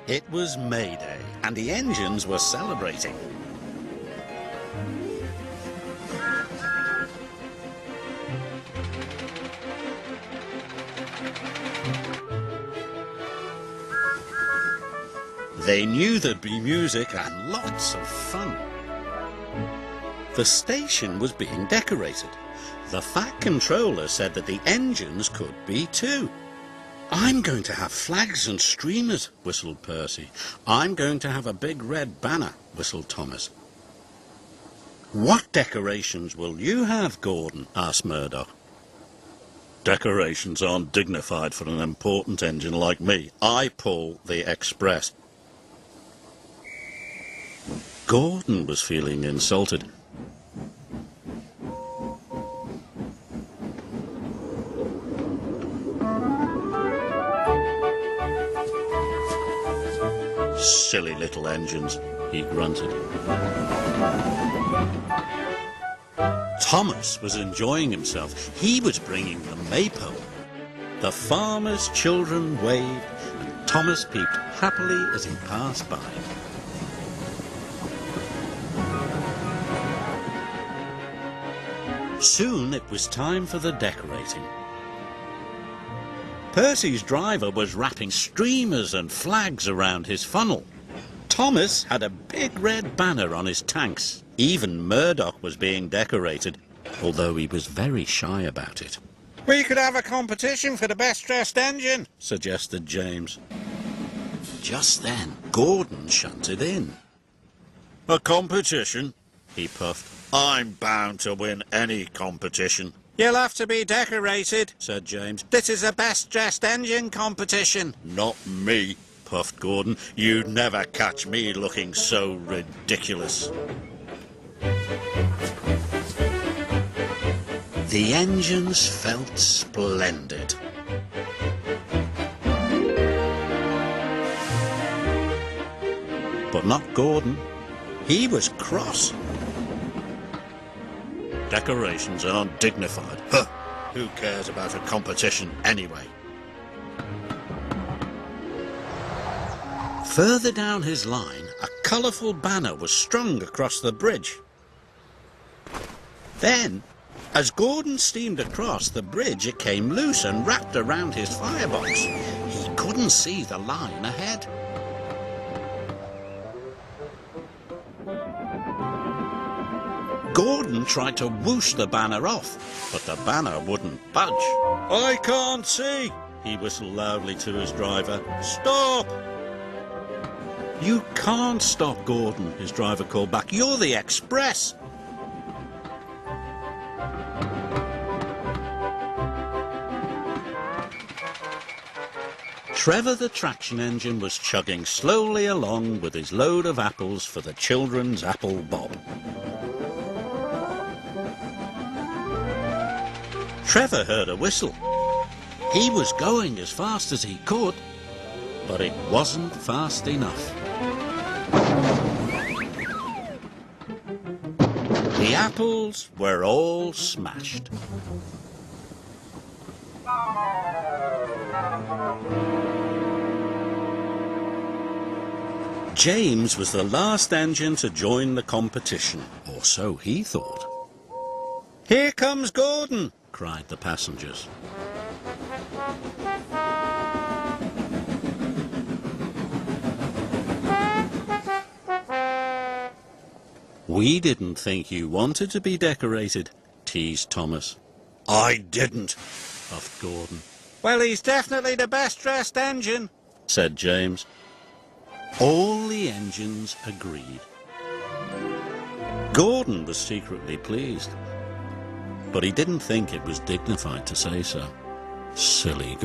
It was May Day, and the engines were celebrating. They knew there'd be music and lots of fun. The station was being decorated. The Fat Controller said that the engines could be too. "I'm going to have flags and streamers," whistled Percy. "I'm going to have a big red banner," whistled Thomas. "What decorations will you have, Gordon?" asked Murdoch. "Decorations aren't dignified for an important engine like me. I pull the Express." Gordon was feeling insulted. "Silly little engines," he grunted. Thomas was enjoying himself. He was bringing the maypole. The farmers' children waved, and Thomas peeped happily as he passed by. Soon it was time for the decorating. Percy's driver was wrapping streamers and flags around his funnel. Thomas had a big red banner on his tanks. Even Murdoch was being decorated, although he was very shy about it. "We could have a competition for the best-dressed engine," suggested James. Just then, Gordon shunted in. "A competition?" he puffed. "I'm bound to win any competition." "You'll have to be decorated," said James. "This is a best-dressed engine competition." "Not me," puffed Gordon. "You'd never catch me looking so ridiculous." The engines felt splendid. But not Gordon. He was cross. "Decorations aren't dignified. Huh! Who cares about a competition anyway?" Further down his line, a colourful banner was strung across the bridge. Then, as Gordon steamed across the bridge, it came loose and wrapped around his firebox. He couldn't see the line ahead. Gordon tried to whoosh the banner off, but the banner wouldn't budge. "I can't see," he whistled loudly to his driver. "Stop!" "You can't stop, Gordon," his driver called back. "You're the Express." Trevor the traction engine was chugging slowly along with his load of apples for the children's apple bob. Trevor heard a whistle. He was going as fast as he could, but it wasn't fast enough. The apples were all smashed. James was the last engine to join the competition, or so he thought. "Here comes Gordon!" cried the passengers. "We didn't think you wanted to be decorated," teased Thomas. "I didn't," puffed Gordon. "Well, he's definitely the best-dressed engine," said James. All the engines agreed. Gordon was secretly pleased, but he didn't think it was dignified to say so. Silly Gordon.